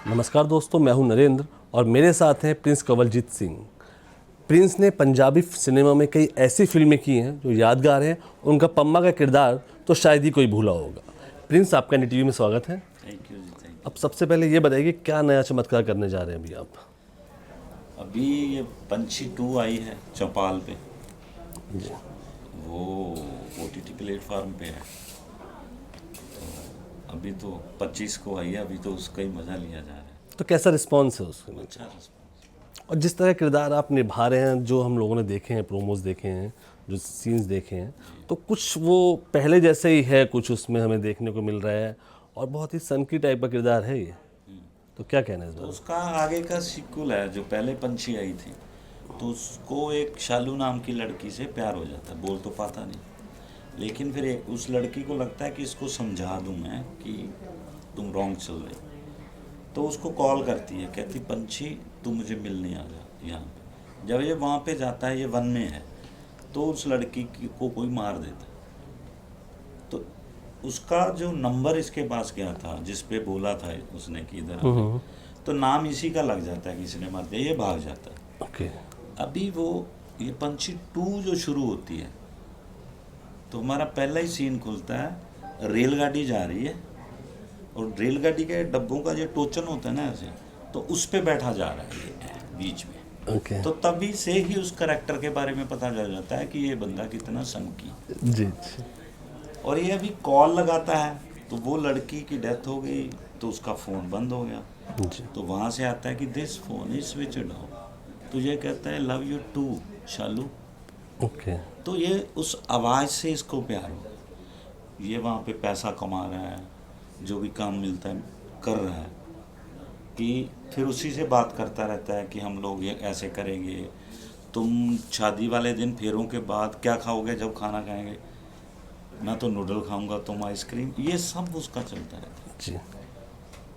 नमस्कार दोस्तों, मैं हूं नरेंद्र और मेरे साथ हैं प्रिंस कंवलजीत सिंह। प्रिंस ने पंजाबी सिनेमा में कई ऐसी फिल्में की हैं जो यादगार हैं। उनका पम्मा का किरदार तो शायद ही कोई भूला होगा। प्रिंस, आपका NDTV में स्वागत है। थैंक यू जी, थैंक यू। अब सबसे पहले ये बताइए कि क्या नया चमत्कार करने जा रहे हैं अभी आप? अभी ये पंछी 2 आई है चौपाल पे, जी। वो OTT प्लेटफॉर्म पे है। तो अभी तो 25 को आई है, अभी तो उसका ही मज़ा लिया जा रहा है। तो कैसा रिस्पॉन्स है उसके लिए? अच्छा रिस्पॉन्स। और जिस तरह किरदार आप निभा रहे हैं, जो हम लोगों ने देखे हैं, प्रोमोज देखे हैं, जो सीन्स देखे हैं, तो कुछ वो पहले जैसे ही है, कुछ उसमें हमें देखने को मिल रहा है और बहुत ही सनकी टाइप का किरदार है ये। तो क्या कहना है इस तो बारे उसका आगे का सीक्वल है। जो पहले पंछी आई थी तो उसको एक शालू नाम की लड़की से प्यार हो जाता है। बोल तो पाता नहीं, लेकिन फिर उस लड़की को लगता है कि इसको समझा दूं मैं कि तुम रॉन्ग चल रही। तो उसको कॉल करती है, कहती पंछी तू मुझे मिलने आ जा यहाँ पे। जब ये वहाँ पे जाता है, ये वन में है, तो उस लड़की को कोई मार देता है। तो उसका जो नंबर इसके पास गया था, जिस पे बोला था उसने कि इधर आ जा, तो नाम इसी का लग जाता है, किसी ने मार दिया, ये भाग जाता है। ओके। अभी वो ये पंछी 2 जो शुरू होती है, तो हमारा पहला ही सीन खुलता है, रेलगाड़ी जा रही है और रेलगाड़ी के डब्बों का जो टोचन होता है ना ऐसे, तो उस पे बैठा जा रहा है ये बीच में। ओके। तो तभी से ही उस करेक्टर के बारे में पता चल जाता है कि ये बंदा कितना सनकी। जी। और ये अभी कॉल लगाता है, तो वो लड़की की डेथ हो गई, तो उसका फ़ोन बंद हो गया। जी। तो वहाँ से आता है कि this phone is switched off. तो ये कहता है love you too Shalu. Okay. तो ये उस आवाज़ से इसको प्यार हो। ये वहाँ पे पैसा कमा रहा है, जो भी काम मिलता है कर रहा है, कि फिर उसी से बात करता रहता है कि हम लोग ये ऐसे करेंगे, तुम शादी वाले दिन फेरों के बाद क्या खाओगे जब खाना खाएंगे? मैं तो नूडल खाऊंगा, तुम आइसक्रीम। ये सब उसका चलता रहता है। जी।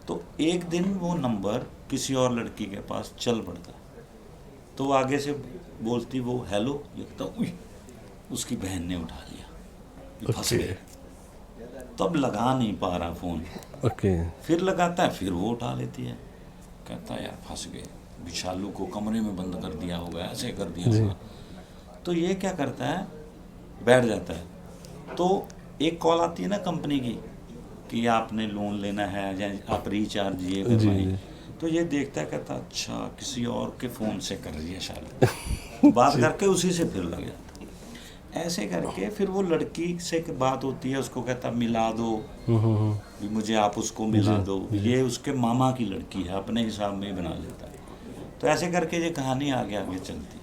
तो एक दिन वो नंबर किसी और लड़की के पास चल पड़ता है, तो आगे से बोलती वो हेलो, ये तो उसकी बहन ने उठा लिया, फंस ओके। गए। तब लगा नहीं पा रहा फ़ोन, ओके। फिर लगाता है, फिर वो उठा लेती है, कहता है यार फंस गए, विशालू को कमरे में बंद कर दिया होगा, ऐसे कर दिया होगा। तो ये क्या करता है, बैठ जाता है। तो एक कॉल आती है ना कंपनी की कि आपने लोन लेना है या आप रिचार्ज ये करवाएं। तो ये देखता है, कहता अच्छा किसी और के फ़ोन से कर रही है शायद, बात करके उसी से फिर लग जाता है। ऐसे करके फिर वो लड़की से बात होती है, उसको कहता मिला दो भी मुझे, आप उसको मिला दो। ये उसके मामा की लड़की है, अपने हिसाब में ही बना लेता है। तो ऐसे करके ये कहानी आगे आगे चलती है।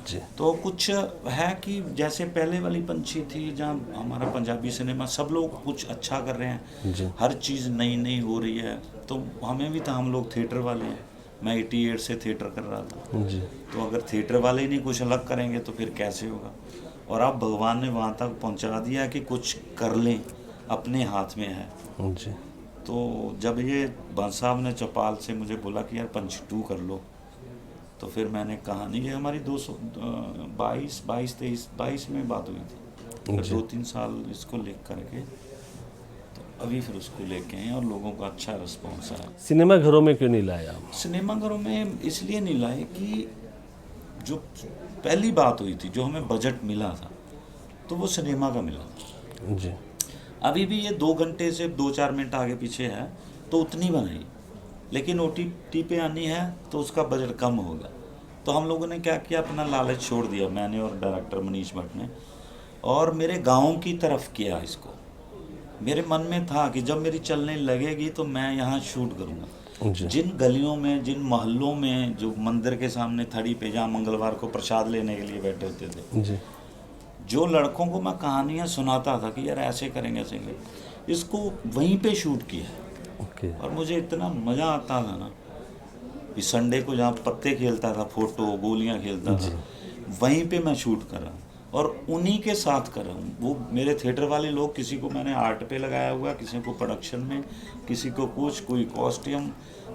जी। तो कुछ है कि जैसे पहले वाली पंछी थी, जहाँ हमारा पंजाबी सिनेमा सब लोग कुछ अच्छा कर रहे हैं, जी। हर चीज़ नई नई हो रही है। तो हमें भी था, हम लोग थिएटर वाले हैं, मैं 88 से थिएटर कर रहा था। जी। तो अगर थिएटर वाले ही नहीं कुछ अलग करेंगे तो फिर कैसे होगा? और अब भगवान ने वहाँ तक पहुँचा दिया कि कुछ कर लें, अपने हाथ में है। जी। तो जब ये बंस साहब ने चौपाल से मुझे बोला कि यार पंछी 2 कर लो, तो फिर मैंने कहा नहीं, ये हमारी 22 में बात हुई थी, फिर 2-3 साल इसको लिख करके, तो अभी फिर उसको लेके आए और लोगों का अच्छा रिस्पॉन्स आया। सिनेमा घरों में क्यों नहीं लाया आप? सिनेमा घरों में इसलिए नहीं लाए कि जो पहली बात हुई थी, जो हमें बजट मिला था, तो वो सिनेमा का मिला था। जी। अभी भी ये 2 घंटे से 2-4 मिनट आगे पीछे है, तो उतनी बनाई, लेकिन OTT पे आनी है तो उसका बजट कम होगा। तो हम लोगों ने क्या किया, अपना लालच छोड़ दिया, मैंने और डायरेक्टर मनीष भट्ट ने, और मेरे गांव की तरफ किया इसको। मेरे मन में था कि जब मेरी चलने लगेगी तो मैं यहाँ शूट करूँगा। जी। जिन गलियों में, जिन मोहल्लों में, जो मंदिर के सामने थड़ी पे जहाँ मंगलवार को प्रसाद लेने के लिए बैठे होते थे, जी। जो लड़कों को मैं कहानियाँ सुनाता था कि यार ऐसे करेंगे ऐसे करेंगे, इसको वहीं पे शूट किया है। ओके। और मुझे इतना मज़ा आता था ना कि संडे को जहाँ पत्ते खेलता था, फोटो गोलियाँ खेलता था, वहीं पे मैं शूट कर रहा हूँ और उन्हीं के साथ कर रहा हूँ। वो मेरे थिएटर वाले लोग, किसी को मैंने आर्ट पे लगाया हुआ, किसी को प्रोडक्शन में, किसी को कुछ, कोई कॉस्ट्यूम,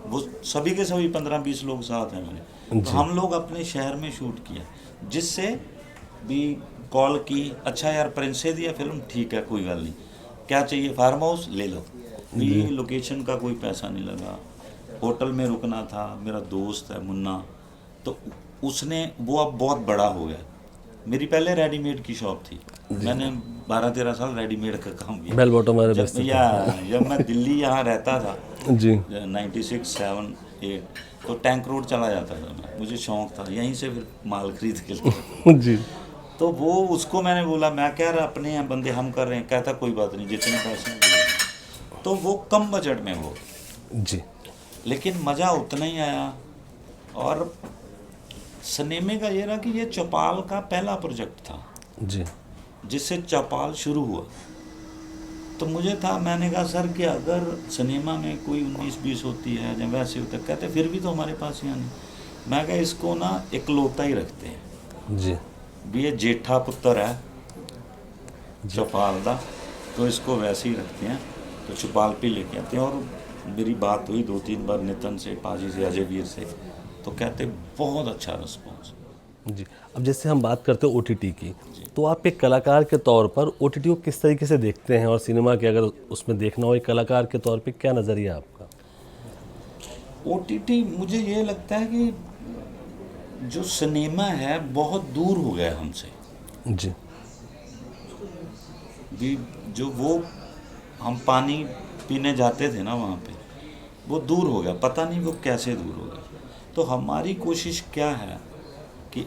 वो सभी के सभी 15-20 लोग साथ हैं मेरे। तो हम लोग अपने शहर में शूट किया, जिससे भी कॉल की, अच्छा यार प्रिंस से दिया फिल्म, ठीक है कोई गल नहीं, क्या चाहिए, फार्म हाउस ले लो, ये लोकेशन का कोई पैसा नहीं लगा, होटल में रुकना था। मेरा दोस्त है मुन्ना, तो उसने, वो अब बहुत बड़ा हो गया। मेरी पहले रेडीमेड की शॉप थी, मैंने 12-13 साल रेडीमेड का काम किया। बेल बॉटम वाले जब बस्ते जब मैं दिल्ली यहाँ रहता था जी 96, 7, 8, तो टैंक रोड चला जाता था मैं, मुझे शौक था, यहीं से फिर माल खरीद के लाता। जी तो वो, उसको मैंने बोला, मैं कह रहा अपने यहाँ बंदे हम कर रहे हैं, कहता कोई बात नहीं, जितने पैसे हैं दे दो। तो वो कम बजट में वो, जी लेकिन मज़ा उतना ही आया। और सिनेमे का ये रहा कि ये चौपाल का पहला प्रोजेक्ट था जी जिससे चौपाल शुरू हुआ। तो मुझे था, मैंने कहा सर कि अगर सिनेमा में कोई 19-20 होती है या वैसे होता है, कहते फिर भी तो हमारे पास यहाँ नहीं। मैं कहा इसको ना इकलौता ही रखते हैं, जी भी ये जेठा पुत्र है चौपाल दा, तो इसको वैसे ही रखते हैं। तो चौपाल पे लेके आते हैं। और मेरी बात हुई 2-3 बार नितिन से, पाजी से, अजय वीर से, तो कहते बहुत अच्छा रिस्पॉन्स। जी। अब जैसे हम बात करते हैं ओटीटी की, तो आप एक कलाकार के तौर पर ओटीटी को किस तरीके से देखते हैं, और सिनेमा के अगर उसमें देखना हो एक कलाकार के तौर पे क्या नज़रिया आपका? ओटीटी मुझे ये लगता है कि जो सिनेमा है बहुत दूर हो गया हमसे। जी भी जो वो हम पानी पीने जाते थे ना वहाँ पे, वो दूर हो गया, पता नहीं वो कैसे दूर हो गया। तो हमारी कोशिश क्या है कि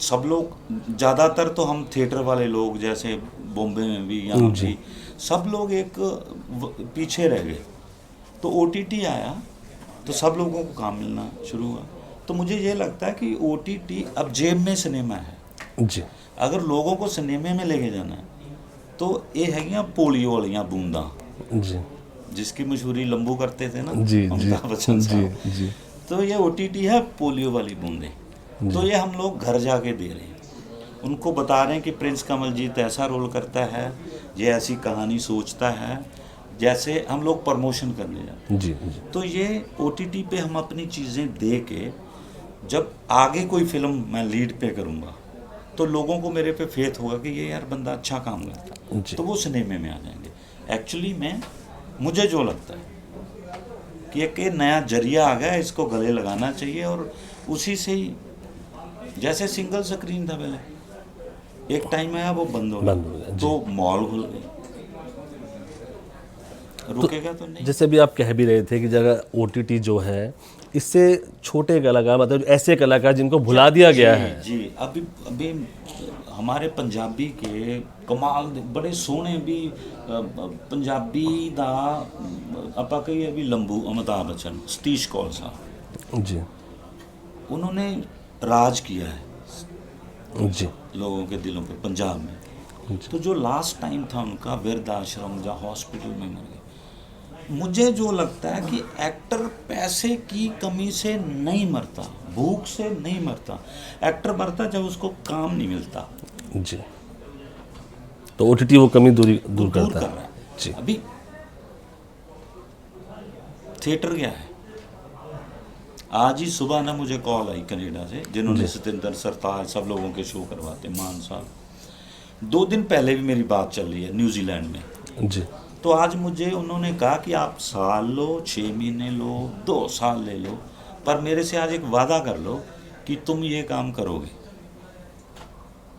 सब लोग, ज़्यादातर तो हम थिएटर वाले लोग, जैसे बॉम्बे में भी, यहाँ भी, सब लोग एक पीछे रह गए। तो ओटीटी आया तो सब लोगों को काम मिलना शुरू हुआ। तो मुझे ये लगता है कि ओटीटी अब जेब में सिनेमा है। जी अगर लोगों को सिनेमे में लेके जाना है तो ये है पोलियो वालियाँ बूंदा, जी जिसकी मशहूरी लंबू करते थे ना जी जी अमिताभ बच्चन जी साहब। जी तो ये ओटीटी है पोलियो वाली बूंदें। तो ये हम लोग घर जाके दे रहे हैं, उनको बता रहे हैं कि प्रिंस कमलजीत ऐसा रोल करता है, ये ऐसी कहानी सोचता है, जैसे हम लोग प्रमोशन करने जाते हैं। जी जी तो ये ओटीटी पे हम अपनी चीज़ें दे के, जब आगे कोई फिल्म मैं लीड पे करूँगा तो लोगों को मेरे पे फेथ होगा कि ये यार बंदा अच्छा काम करता है, जी। तो वो सिनेमे में आ जाएंगे। एक्चुअली में मुझे जो लगता है कि एक ये नया जरिया आ गया है, इसको गले लगाना चाहिए। और उसी से ही, जैसे सिंगल स्क्रीन था पहले, एक टाइम आया वो बंद हो गया, गया, तो मॉल खुल गए, रुकेगा तो नहीं। जैसे भी आप कह भी रहे थे कि जगह ओटीटी जो है, इससे छोटे कलाकार, मतलब ऐसे कलाकार जिनको भुला दिया गया है। जी अभी अभी हमारे पंजाबी के कमाल बड़े सोहने भी पंजाबी दा ਆਪਾਂ कहिए अभी लंबू अमिताभ बच्चन, सतीश कौल साहब, जी उन्होंने राज किया है जी लोगों के दिलों पे पंजाब में। तो जो लास्ट टाइम था उनका वृद्ध आश्रम या हॉस्पिटल में मर गए। मुझे जो लगता है कि एक्टर पैसे की कमी से नहीं मरता, भूख से नहीं मरता, एक्टर मरता जब उसको काम नहीं मिलता। जी तो ओटीटी वो कमी दूर दूर करता कर है। रहा है। जी अभी थिएटर क्या है, आज ही सुबह ना मुझे कॉल आई कनाडा से, जिन्होंने सतिंदर सरताज सब लोगों के शो करवाते, मान साहब। 2 दिन पहले भी मेरी बात चल रही है न्यूजीलैंड में। जी तो आज मुझे उन्होंने कहा कि आप साल लो, 6 महीने लो, 2 साल ले लो, पर मेरे से आज एक वादा कर लो कि तुम ये काम करोगे।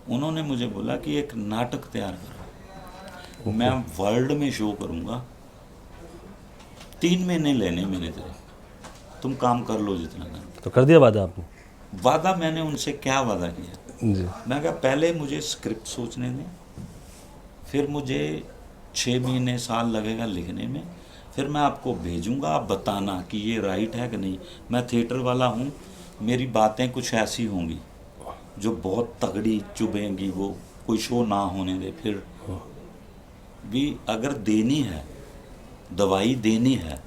उन्होंने मुझे बोला कि एक नाटक तैयार करो, मैं वर्ल्ड में शो करूँगा, 3 महीने लेने मैंने तेरे, तुम काम कर लो जितना कर। तो कर दिया वादा आपने? वादा मैंने उनसे क्या वादा किया, जी मैं कहा पहले मुझे स्क्रिप्ट सोचने दें, फिर मुझे 6 महीने साल लगेगा लिखने में, फिर मैं आपको भेजूंगा, आप बताना कि ये राइट है कि नहीं। मैं थिएटर वाला हूँ, मेरी बातें कुछ ऐसी होंगी जो बहुत तगड़ी चुभेंगी, वो कोई शो ना होने दे। फिर भी अगर देनी है, दवाई देनी है,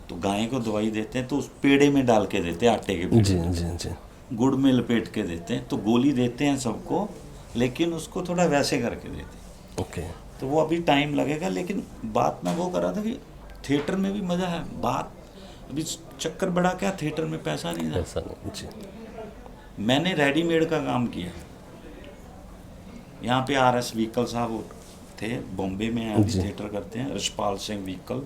तो गाय को दवाई देते हैं तो उस पेड़े में डाल के देते हैं, आटे के पेड़े, जी जी जी गुड़ में लपेट के देते हैं। तो गोली देते हैं सबको, लेकिन उसको थोड़ा वैसे करके देते हैं। ओके। तो वो अभी टाइम लगेगा। लेकिन बात मैं वो कर रहा था कि थिएटर में भी मज़ा है। बात अभी चक्कर बड़ा क्या, थिएटर में पैसा नहीं था। ऐसा नहीं। जी मैंने रेडीमेड का काम किया। यहाँ पे RS व्हीकल साहब थे, बॉम्बे में अभी जी। थिएटर करते हैं, यशपाल सिंह व्हीकल,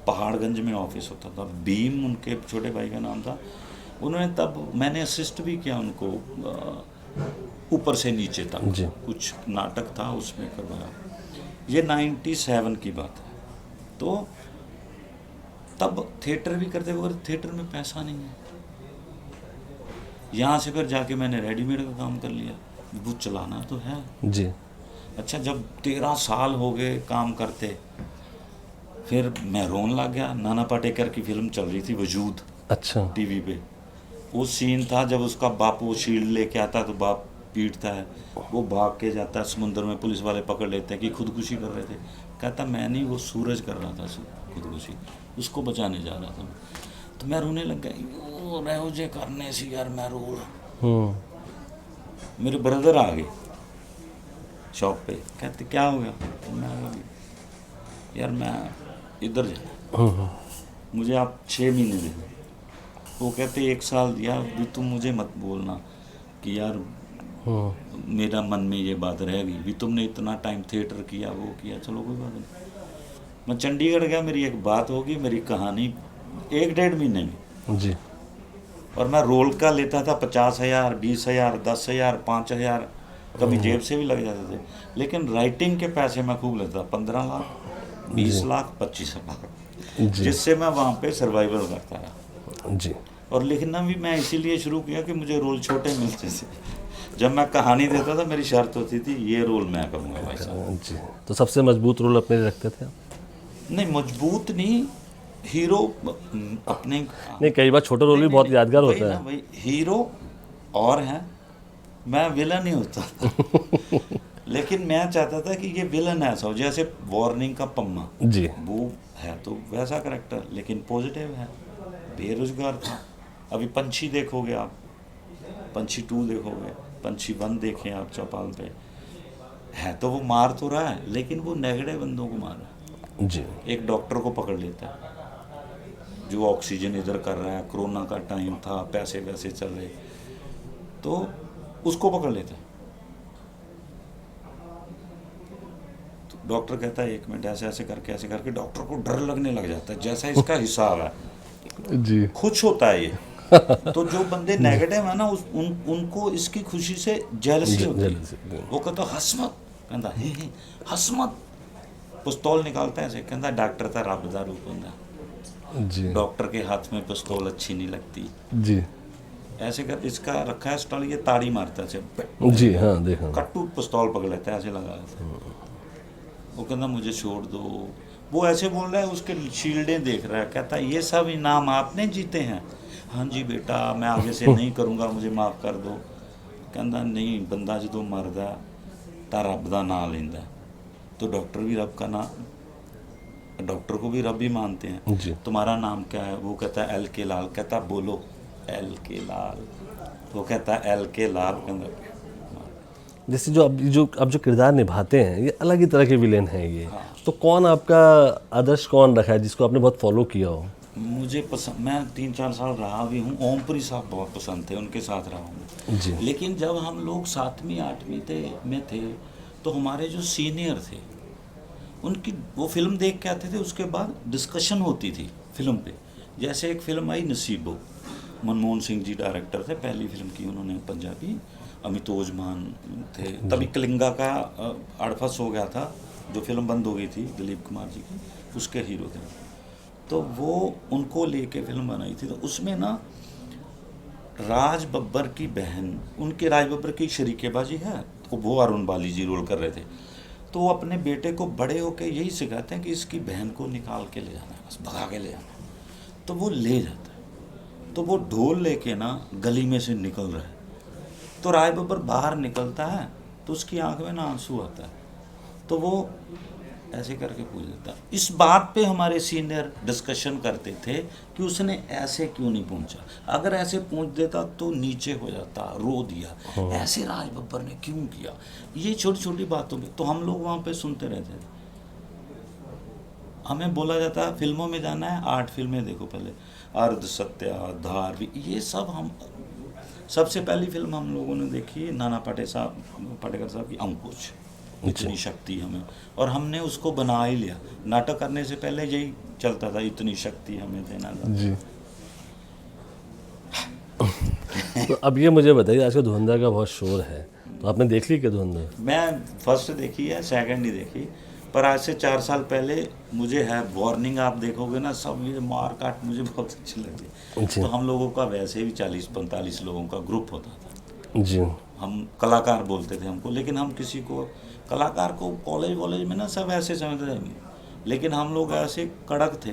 पहाड़गंज में ऑफिस होता था, भीम उनके छोटे भाई का नाम था। उन्होंने तब मैंने असिस्ट भी किया उनको, ऊपर से नीचे तक जी। कुछ नाटक था उसमें करवाया। ये 97 की बात है। तो तब थिएटर भी करते हुए, थिएटर में पैसा नहीं है। यहाँ से फिर जाके मैंने रेडीमेड का काम कर लिया, वो चलाना तो है। जी। अच्छा, जब 13 साल हो गए काम करते, फिर मैं रोने लग गया। नाना पाटेकर की फिल्म चल रही थी वजूद, अच्छा। टीवी पे। वो सीन था जब उसका बाप वो शील्ड लेके आता तो बाप पीटता है, वो भाग के जाता है समुद्र में, पुलिस वाले पकड़ लेते हैं कि खुदकुशी कर रहे थे। कहता मैं नहीं, वो सूरज कर रहा था खुदकुशी, उसको बचाने जा रहा था। तो मैं रोने लग गया, रहो जे करने से यार मैं रो रहा। मेरे ब्रदर आ गए शॉप पे, कहते क्या हो गया? मैं यार मैं इधर जाना, मुझे आप 6 महीने दे दो। वो कहते 1 साल दिया भी, तुम मुझे मत बोलना कि यार मेरा मन में ये बात रह गई भी, तुमने इतना टाइम थिएटर किया, वो किया, चलो कोई बात नहीं। मैं चंडीगढ़ गया, मेरी एक बात होगी, मेरी कहानी 1-1.5 महीने में। जी। और मैं रोल का लेता था 50,000, 20,000, 10,000, 5,000, कभी जेब से भी लग जाते थे। लेकिन राइटिंग के पैसे मैं खूब लेता, 15 लाख, 20 लाख, 25 लाख, जिससे मैं वहाँ पे सर्वाइवल करता रहा। जी। और लिखना भी मैं इसीलिए शुरू किया कि मुझे रोल छोटे मिलते थे। जब मैं कहानी देता था, मेरी शर्त होती थी ये रोल मैं करूँगा भाई साहब। जी। तो सबसे मजबूत रोल अपने लिए रखते थे आप? नहीं, मजबूत नहीं, हीरो अपने। नहीं, कई बार छोटा रोल भी बहुत यादगार वही होता ना है। भाई, हीरो और है, मैं विलन ही होता था। लेकिन मैं चाहता था कि ये विलन ऐसा हो, जैसे वार्निंग का पम्मा जी। वो है तो वैसा करेक्टर, लेकिन पॉजिटिव है, बेरोजगार था। अभी पंछी देखोगे आप, पंछी 2 देखोगे, पंछी 1 देखें आप चौपाल पे, है तो वो मार तो रहा है, लेकिन वो नेगेटिव बंदों को मार रहा है। जी। एक डॉक्टर को पकड़ लेता है जो ऑक्सीजन इधर कर रहा है, कोरोना का टाइम था, पैसे वैसे चल रहे, तो उसको पकड़ लेता है। तो डॉक्टर कहता है 1 मिनट, ऐसे ऐसे करके डॉक्टर को डर लगने लग जाता है, जैसा इसका हिसाब है, जी। खुश होता है ये। तो जो बंदे नेगेटिव है ना, उनको इसकी खुशी से जेलसी होती है। वो कहता हंस मत, कहता हंस मत, पिस्तौल निकालता है ऐसे, कहता डॉक्टर था रब दा रूप होंदा, जी। डॉक्टर के हाथ में पिस्तौल अच्छी नहीं लगती। जी। ऐसे कर इसका रखा है स्टॉल, ये ताड़ी मारता है ऐसे, जी। हाँ, देखा। कट्टू पिस्तौल पकड़ लेता है, ऐसे लगा लेता है। वो कहता मुझे छोड़ दो। वो ऐसे बोल रहा है, उसके शील्डें देख रहा है, कहता है ये सब इनाम आपने जीते हैं? हाँ जी बेटा, मैं आगे से नहीं करूँगा, मुझे माफ़ कर दो। कहता नहीं, बंदा जो मरदा तां रब दा नाम लेंदा, तो डॉक्टर भी रब का नाम, डॉक्टर को भी रब ही मानते हैं। जी। तुम्हारा नाम क्या है? वो कहता है एल के लाल। कहता बोलो एल के लाल। वो कहता है एल के लाल। कहता जैसे जो अब जो किरदार निभाते हैं, ये अलग ही तरह के विलेन हैं ये। हाँ। तो कौन आपका आदर्श कौन रखा है जिसको आपने बहुत फॉलो किया हो? मुझे पसंद, मैं 3-4 साल रहा भी हूँ, ओमपुरी साहब बहुत पसंद थे, उनके साथ रहा हूँ। जी। लेकिन जब हम लोग 7वीं 8वीं में थे, तो हमारे जो सीनियर थे, उनकी वो फिल्म देख के आते थे, उसके बाद डिस्कशन होती थी फिल्म पे। जैसे एक फिल्म आई नसीबो, मनमोहन सिंह जी डायरेक्टर थे, पहली फिल्म की उन्होंने पंजाबी, अमितोज मान थे। तभी कलिंगा का अड़फस हो गया था, जो फिल्म बंद हो गई थी दिलीप कुमार जी की, उसके हीरो थे। तो वो उनको लेके फिल्म बनाई थी। तो उसमें ना राज बब्बर की बहन, उनके राज बब्बर की शरीकेबाजी है, तो वो अरुण बाली जी रोल कर रहे थे। तो वो अपने बेटे को बड़े होके यही सिखाते हैं कि इसकी बहन को निकाल के ले जाना है, बस भगा के ले जाना है। तो वो ले जाता है, तो वो ढोल लेके ना गली में से निकल रहा है, तो राज बब्बर बाहर निकलता है, तो उसकी आंख में ना आंसू आता है, तो वो ऐसे करके पूछ लेता। इस बात पे हमारे सीनियर डिस्कशन करते थे कि उसने ऐसे क्यों नहीं पूछा, अगर ऐसे पूछ देता तो नीचे हो जाता, रो दिया, ऐसे राज बब्बर ने क्यों किया। ये छोटी छोटी बातों पे तो हम लोग वहाँ पे सुनते रहते थे। हमें बोला जाता फिल्मों में जाना है, 8 फिल्में देखो पहले, अर्ध सत्या, धार, ये सब हम, सबसे पहली फिल्म हम लोगों ने देखी नाना पाटेकर साहब की अंकुश। इतनी शक्ति हमें, और हमने उसको बना ही लिया। नाटक करने से पहले यही चलता था, इतनी शक्ति हमें देना था। जी। तो अब ये मुझे बताइए, आजकल धुरंधर का बहुत शोर है, तो आपने देख ली क्या धुरंधर? मैं फर्स्ट देखी है, सेकंड नहीं देखी, पर आज से 4 साल पहले मुझे है वार्निंग, आप देखोगे ना सब ये मार काट मुझे बहुत अच्छी लगी। जी। तो हम लोगों का वैसे भी 40-45 लोगों का ग्रुप होता था, जी। हम कलाकार बोलते थे हमको, लेकिन हम किसी को कलाकार को कॉलेज वॉलेज में ना सब ऐसे समझते थे, लेकिन हम लोग ऐसे कड़क थे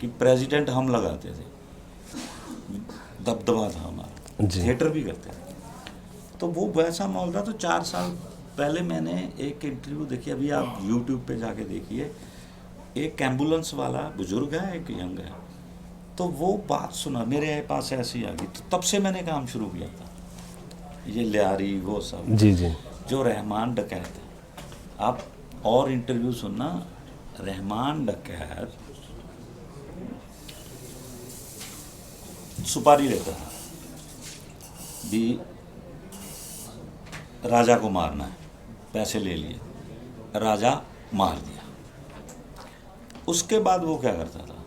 कि प्रेसिडेंट हम लगाते थे, दबदबा था हमारा, जी। थिएटर भी करते थे। तो वो वैसा माहौल था। तो 4 साल पहले मैंने एक इंटरव्यू देखी, अभी आप यूट्यूब पे जाके देखिए, एक एम्बुलेंस वाला बुजुर्ग है, एक यंग है, तो वो बात सुना मेरे पास ऐसी आ गई। तो तब से मैंने काम शुरू किया था, ये लियारी वो सब, जी। जी। जो रहमान डकैत है। आप और इंटरव्यू सुनना, रहमान डकैत सुपारी लेता था भी राजा को मारना है, पैसे ले लिए, राजा मार दिया। उसके बाद वो क्या करता था,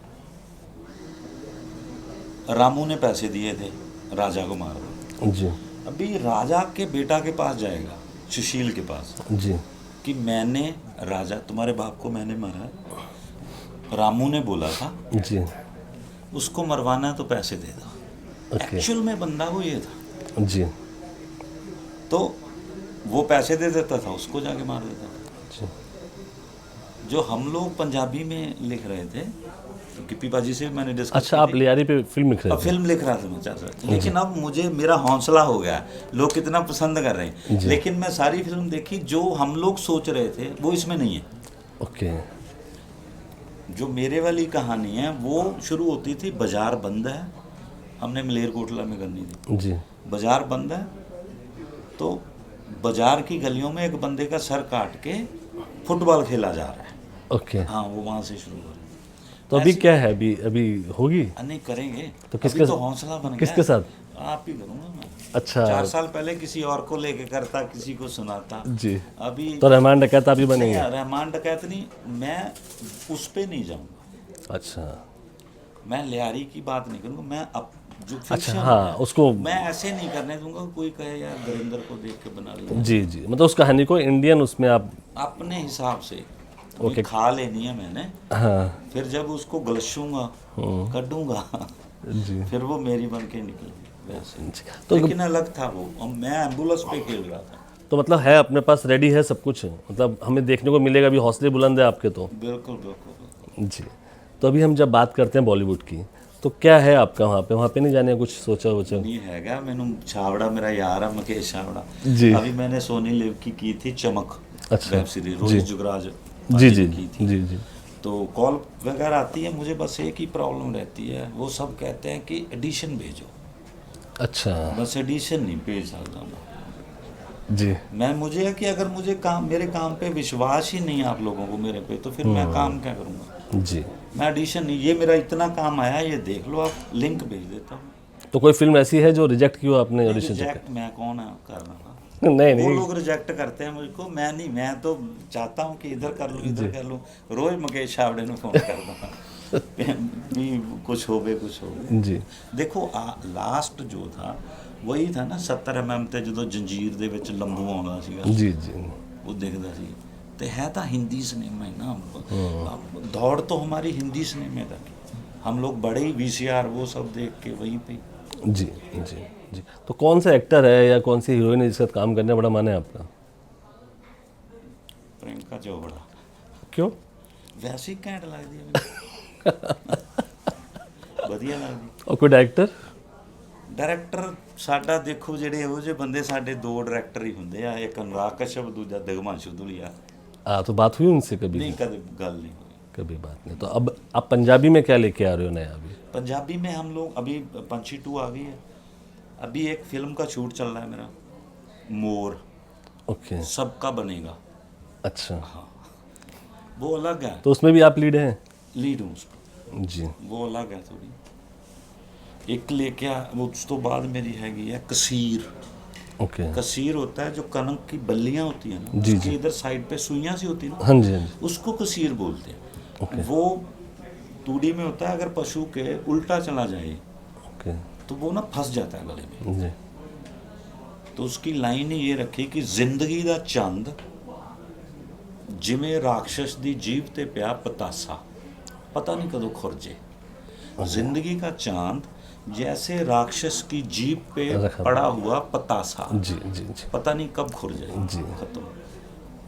रामू ने पैसे दिए थे, राजा को मार दिया। जी। अभी राजा के बेटा के पास जाएगा, सुशील के पास, जी। कि मैंने राजा तुम्हारे बाप को मैंने मारा, रामू ने बोला था जी। उसको मरवाना है तो पैसे दे दो। ओके। एक्चुअल में बंदा वो ये था। जी। तो वो पैसे दे देता था, उसको जाके मार देता था। जी। जो हम लोग पंजाबी में लिख रहे थे, तो गिप्पी बाजी से मैंने डिस्कस अच्छा, आप लियारी पे फिल्म लिख रहे अब थे? फिल्म लिख रहा था मैं 4 साल, लेकिन अब मुझे मेरा हौसला हो गया, लोग कितना पसंद कर रहे हैं, लेकिन मैं सारी फिल्म देखी, जो हम लोग सोच रहे थे वो इसमें नहीं है। ओके। जो मेरे वाली कहानी है वो शुरू होती थी, बाजार बंद है, हमने मलेरकोटला में करनी थी। जी। बाजार बंद है, तो बाजार की गलियों में एक बंदे का सर काट के फुटबॉल खेला जा रहा है। ओके। हाँ, वो वहाँ से शुरू हो रहा है। तो अभी क्या है, अभी होगी? नहीं करेंगे तो अभी तो हौसला बन गया। किसके साथ? आप ही करूँगा मैं। अच्छा। 4 साल पहले किसी और को लेके करता, किसी को सुनाता। जी। अभी तो रहमान डकैत आप ही बनेंगे? नहीं, रहमान डकैत नहीं, मैं उस पे नहीं जाऊँगा। अच्छा। मैं लियारी की बात नहीं करूँगा, मैं अब जो अच्छा, fiction हाँ, है, उसको मैं ऐसे नहीं करने दूंगा कोई कहे यार धुरंधर को देख के बना लिया। जी। जी, मतलब उस कहानी को इंडियन उसमें आप। अपने हिसाब से ओके। खा लेनी है मैंने, हाँ। फिर जब उसको गलसूंगा, कटूंगा, जी। फिर वो मेरी बन के निकलेगी वैसे। तो लेकिन अलग था वो, और मैं एम्बुलेंस पे खेल रहा था। तो मतलब है अपने पास, रेडी है सब कुछ, मतलब हमें देखने को मिलेगा, अभी हौसले बुलंद है आपके तो। बिल्कुल बिल्कुल बिल्कुल। जी। तो अभी हम जब बात करते हैं बॉलीवुड की, तो क्या है आपका वहाँ पे नहीं जाने का कुछ सोचा वोचा? नहीं हैगा, मैंने छावड़ा मेरा यार है मुकेश छावड़ा। जी। अभी मैंने सोनी लिव की थी चमक, अच्छा। वेब सीरीज, रोहित जुगराज जी। जी। की थी। जी। जी। तो कॉल वगैरह आती है, मुझे बस एक ही प्रॉब्लम रहती है, वो सब कहते हैं कि एडिशन भेजो। अच्छा। बस एडिशन नहीं भेज सकता मैं। जी। मुझे है कि अगर मुझे काम, मेरे काम पे विश्वास ही नहीं है आप लोगों को मेरे पे, तो फिर मैं काम क्या करूँगा। जी। मैं एडिशन नहीं, ये मेरा इतना काम आया, ये देख लो आप, लिंक भेज देता हूँ। तो कोई फिल्म ऐसी है जो रिजेक्ट की हो आपने ऑडिशन से? रिजेक्ट मैं कौन है करना? नहीं वो नहीं। लोग रिजेक्ट करते हैं मुझको, मैं नहीं, मैं तो चाहता हूँ कि इधर कर लूँ, इधर कर लूँ, रोज मुकेश छावड़े ने फोन करता भी कुछ हो गए, कुछ हो गए। जी। देखो लास्ट जो था वही था ना, 70 mm ਤੇ ਜਦੋਂ ਜੰਜੀਰ ਦੇ ਵਿੱਚ ਲੰਬੂ ਆਉਂਦਾ ਸੀਗਾ, जी। जी। वो दिखता ਸੀ। ਤੇ है ਤਾਂ हिंदी सिनेमा ही ना, दौड़ तो हमारी हिंदी सिनेमा तक, हम लोग बड़े ही VCR वो सब देख के वहीं पे। जी। जी। जी। तो कौन सा एक्टर है या कौन सी हीरोइन है जिसके साथ काम करने का बड़ा मन है आपका? प्रियंका चोपड़ा। क्यों? वैसे ही ਘੈਂਟ ਲੱਗਦੀ ਹੈ ਮੈਨੂੰ। ਵਧੀਆ ਲੱਗਦੀ। और कोई डायरेक्टर? ਡਾਇਰੈਕਟਰ ਸਾਡਾ ਦੇਖੋ, ਜਿਹੜੇ ਇਹੋ ਜਿਹੇ ਬੰਦੇ ਸਾਡੇ 2 ਡਾਇਰੈਕਟਰ ਹੀ ਹੁੰਦੇ ਆ, ਇੱਕ ਅਨੁਰਾਗ ਕਸ਼ਪ, ਦੂਜਾ ਦਿਗਮਾਂਸ਼ੂ ਧੂਲੀਆ। हाँ, तो बात हुई उनसे कभी? नहीं, कभी गल नहीं हुई। कभी बात नहीं। तो अब आप पंजाबी में क्या लेके आ रहे हो नया अभी? पंजाबी में हम लोग अभी पंछी 2 आ गई है, अभी एक फिल्म का शूट चल रहा है मेरा, मोर, ओके। सबका बनेगा। अच्छा। हाँ, वो अलग है, तो उसमें भी आप लीड हैं? लीड हूँ उसमें, जी। वो अलग है थोड़ी। एक लेके उस तो बाद मेरी हैगी है कसीर, ओके। कसीर होता है जो कनक की बल्लियां होती हैं ना, जी, उसके जी। इधर साइड पे सुइयां सी होती है ना, हाँ जी, हाँ जी। उसको कसीर बोलते ओके। हैं। वो तूड़ी में होता है, अगर पशु के उल्टा चला जाए ओके। तो वो ना फंस जाता है गले में। जी। तो उसकी लाइन ही ये रखी कि जिंदगी दा चंद जिमें राक्षस दी जीव ते पिया पतासा, पता नहीं कदों खुरजे। जिंदगी का चांद जैसे राक्षस की जीभ पे रखा पड़ा हुआ पतासा, जी, जी, जी। पता नहीं कब खुर जाए, जी। खत्म।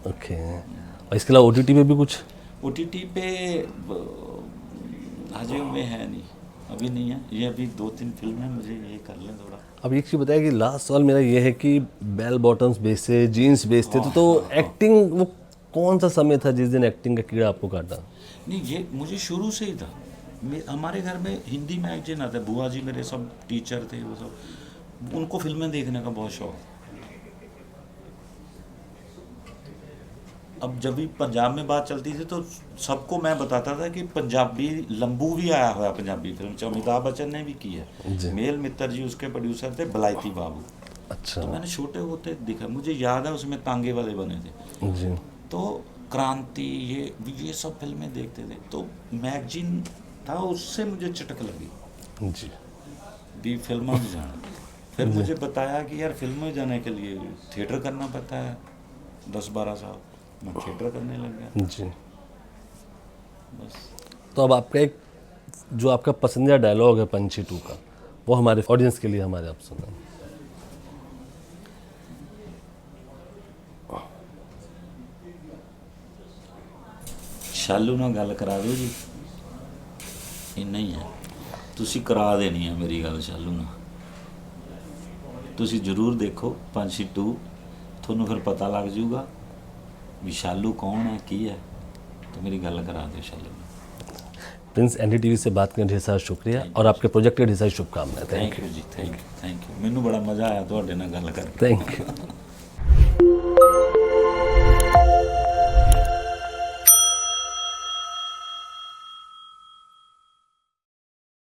ओके। और इसके अलावा OTT पे भी कुछ? OTT पे हाजिर में है नहीं, अभी नहीं है। ये अभी 2-3 फिल्में, मुझे ये कर लें थोड़ा। अब एक चीज़ बताया कि लास्ट सवाल मेरा ये है कि बेल बॉटम्स बेचते, जीन्स बेचते थे, तो एक्टिंग वो कौन सा समय था जिस दिन एक्टिंग का कीड़ा आपको काटा? नहीं, ये मुझे शुरू से ही था। हमारे घर में हिंदी मैगजीन आता है, बुआ जी मेरे सब टीचर थे, वो सब, उनको फिल्में देखने का बहुत शौक। अब जब भी पंजाब में बात चलती थी तो सबको मैं बताता था कि पंजाबी लंबू भी आया हुआ है पंजाबी फिल्म, जो अमिताभ बच्चन ने भी की जी। है। मेल मित्तर जी उसके प्रोड्यूसर थे, बलायती बाबू। अच्छा। तो मैंने छोटे होते दिखा, मुझे याद है उसमें तांगे वाले बने थे। जी। तो क्रांति, ये सब फिल्में देखते थे। तो मैगजीन था, उससे मुझे चटक लगी जी। भी फिल्मों में जाना। फिर मुझे बताया कि यार फिल्म में जाने के लिए थिएटर करना पड़ता है, 10-12 साल मैं थिएटर करने लग गया। जी। बस। तो अब आपका एक जो आपका पसंदीदा डायलॉग है पंची 2 का, वो हमारे ऑडियंस के लिए हमारे आप सुना। शालू ਨਾਲ ਗੱਲ ਕਰਾ ਦਿਓ ਜੀ, ਇੰਨਾ ਹੀ ਹੈ। ਤੁਸੀਂ ਕਰਾ ਦੇਣੀ ਹੈ ਮੇਰੀ ਗੱਲ ਸ਼ਾਲੂ ਨਾਲ। ਤੁਸੀਂ ਜ਼ਰੂਰ ਦੇਖੋ ਪੰਛੀ 2, ਤੁਹਾਨੂੰ ਫਿਰ ਪਤਾ ਲੱਗ ਜਾਊਗਾ ਵੀ ਸ਼ਾਲੂ कौन है की है। तो मेरी गल करा दो शालू ਨਾਲ। प्रिंस NDTV से बात करने के लिए ढेर सारा शुक्रिया और आपके प्रोजेक्ट के लिए ढेर सारी शुभकामनाएं। थैंक यू जी, थैंक यू। ਮੈਨੂੰ ਬੜਾ ਮਜ਼ਾ ਆਇਆ ਤੁਹਾਡੇ ਨਾਲ ਗੱਲ ਕਰਕੇ। Thank you.